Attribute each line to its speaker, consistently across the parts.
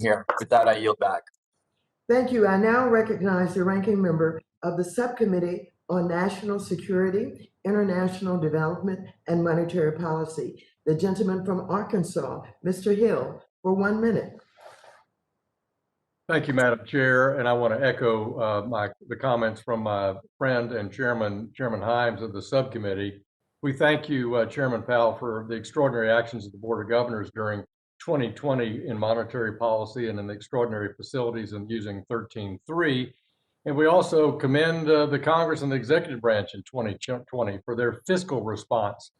Speaker 1: here. With that, I yield back.
Speaker 2: Thank you. I now recognize the ranking member of the Subcommittee on National Security, International Development, and Monetary Policy, the gentleman from Arkansas, Mr. Hill, for 1 minute.
Speaker 3: Thank you, Madam Chair, and I want to echo the comments from my friend and Chairman Himes of the subcommittee. We thank you, Chairman Powell, for the extraordinary actions of the Board of Governors during 2020 in monetary policy and in the extraordinary facilities and using 13.3. And we also commend the Congress and the executive branch in 2020 for their fiscal response,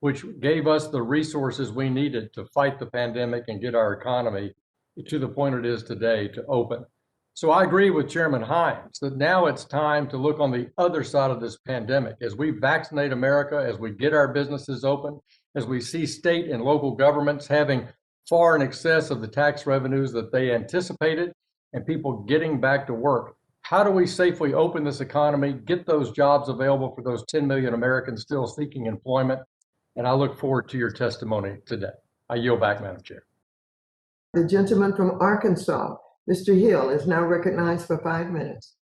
Speaker 3: which gave us the resources we needed to fight the pandemic and get our economy to the point it is today to open. So I agree with Chairman Himes that now it's time to look on the other side of this pandemic as we vaccinate America, as we get our businesses open, as we see state and local governments having far in excess of the tax revenues that they anticipated and people getting back to work. How do we safely open this economy, get those jobs available for those 10 million Americans still seeking employment? And I look forward to your testimony today. I yield back, Madam Chair.
Speaker 2: The gentleman from Arkansas, Mr. Hill, is now recognized for 5 minutes.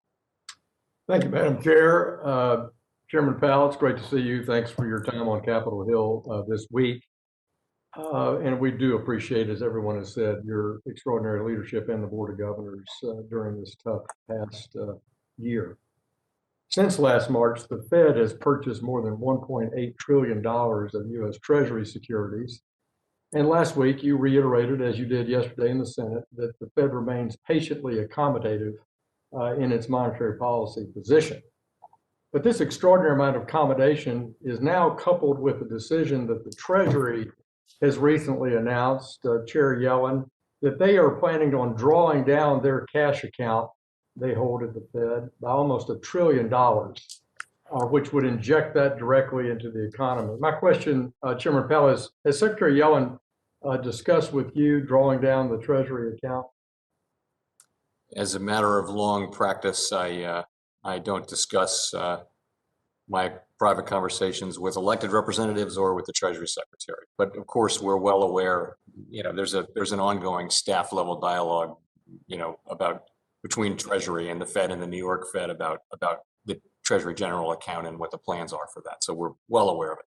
Speaker 3: Thank you, Madam Chair. Chairman Powell, it's great to see you. Thanks for your time on Capitol Hill this week. And we do appreciate, as everyone has said, your extraordinary leadership and the Board of Governors during this tough past year. Since last March, the Fed has purchased more than $1.8 trillion of U.S. Treasury securities. And last week, you reiterated, as you did yesterday in the Senate, that the Fed remains patiently accommodative in its monetary policy position. But this extraordinary amount of accommodation is now coupled with the decision that the Treasury has recently announced, Chair Yellen, that they are planning on drawing down their cash account they hold at the Fed by almost $1 trillion, which would inject that directly into the economy. My question, Chairman Powell, is, has Secretary Yellen discussed with you drawing down the Treasury account?
Speaker 4: As a matter of long practice, I don't discuss my private conversations with elected representatives or with the Treasury Secretary. But of course, we're well aware, there's an ongoing staff level dialogue, about between Treasury and the Fed and the New York Fed about the Treasury General account and what the plans are for that. So we're well aware of it.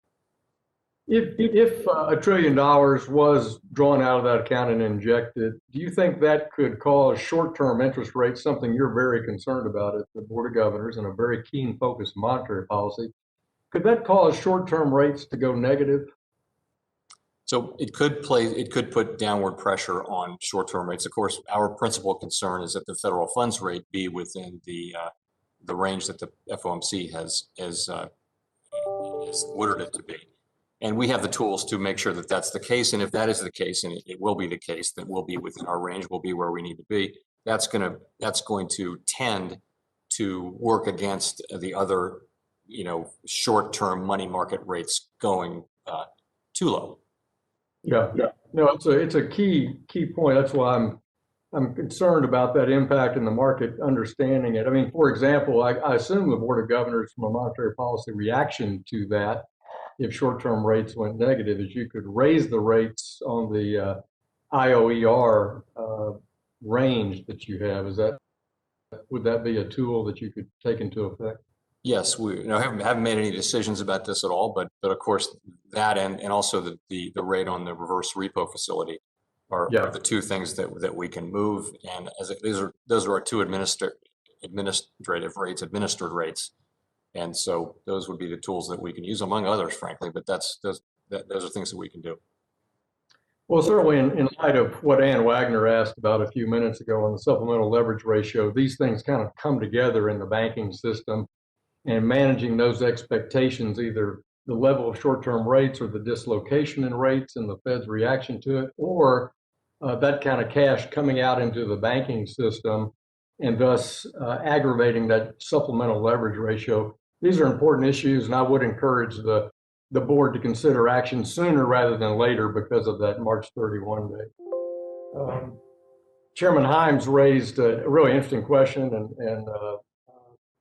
Speaker 3: If $1 trillion was drawn out of that account and injected, do you think that could cause short-term interest rates, something you're very concerned about at the Board of Governors and a very keen focus on monetary policy? Could that cause short-term rates to go negative?
Speaker 4: So it could put downward pressure on short-term rates. Of course, our principal concern is that the federal funds rate be within the range that the FOMC has ordered it to be. And we have the tools to make sure that that's the case. And if that is the case, and it will be the case, that we'll be within our range, we'll be where we need to be. That's going to tend to work against the other, short-term money market rates going too low.
Speaker 3: Yeah. No, it's a key point. That's why I'm concerned about that impact in the market, understanding it. I mean, for example, I assume the Board of Governors, from a monetary policy reaction to that, if short-term rates went negative, is you could raise the rates on the IOER range that you have. Would that be a tool that you could take into effect?
Speaker 4: Yes, we haven't made any decisions about this at all, but of course that and also the rate on the reverse repo facility are the two things that we can move. And those are our two administered rates. And so those would be the tools that we can use, among others, frankly, but those are things that we can do.
Speaker 3: Well, certainly in light of what Ann Wagner asked about a few minutes ago on the supplemental leverage ratio, these things kind of come together in the banking system, and managing those expectations, either the level of short-term rates or the dislocation in rates and the Fed's reaction to it, or that kind of cash coming out into the banking system and thus aggravating that supplemental leverage ratio. These are important issues, and I would encourage the board to consider action sooner rather than later because of that March 31 date. Chairman Himes raised a really interesting question, and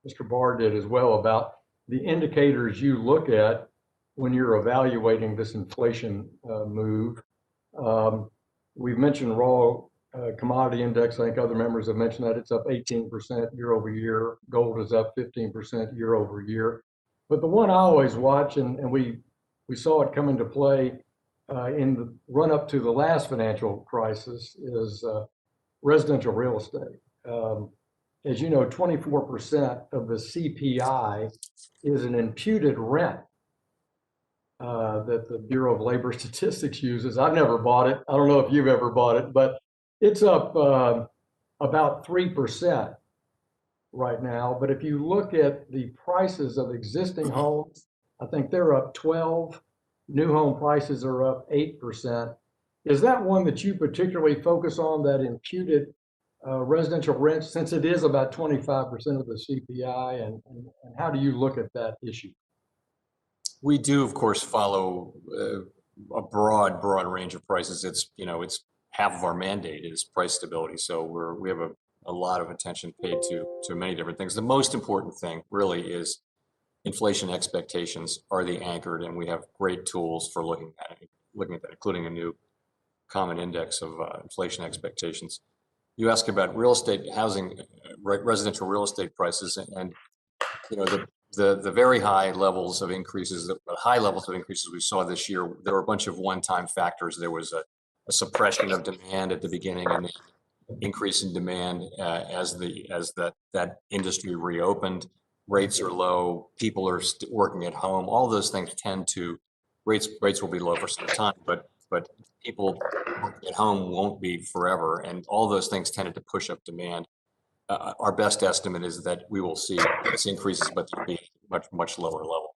Speaker 3: Mr. Barr did as well, about the indicators you look at when you're evaluating this inflation move. We've mentioned raw commodity index, I think other members have mentioned that it's up 18% year over year. Gold is up 15% year over year. But the one I always watch, and we saw it come into play in the run up to the last financial crisis, is residential real estate. As you know, 24% of the CPI is an imputed rent that the Bureau of Labor Statistics uses. I've never bought it. I don't know if you've ever bought it, but it's up about 3% right now. But if you look at the prices of existing homes, I think they're up 12. New home prices are up 8%. Is that one that you particularly focus on, that imputed residential rent, since it is about 25% of the CPI, and how do you look at that issue?
Speaker 4: We do, of course, follow a broad range of prices. It's half of our mandate is price stability. So we have a lot of attention paid to many different things. The most important thing really is inflation expectations. Are they anchored? And we have great tools for looking at that, including a new common index of inflation expectations. You ask about real estate, housing, residential real estate prices, and the very high levels of increases, we saw this year. There were a bunch of one-time factors. There was a suppression of demand at the beginning, and then increase in demand as that industry reopened. Rates are low. People are working at home. All those things rates will be low for some time, but people working at home won't be forever, and all those things tended to push up demand. Our best estimate is that we will see price increases, but they'll be much lower level.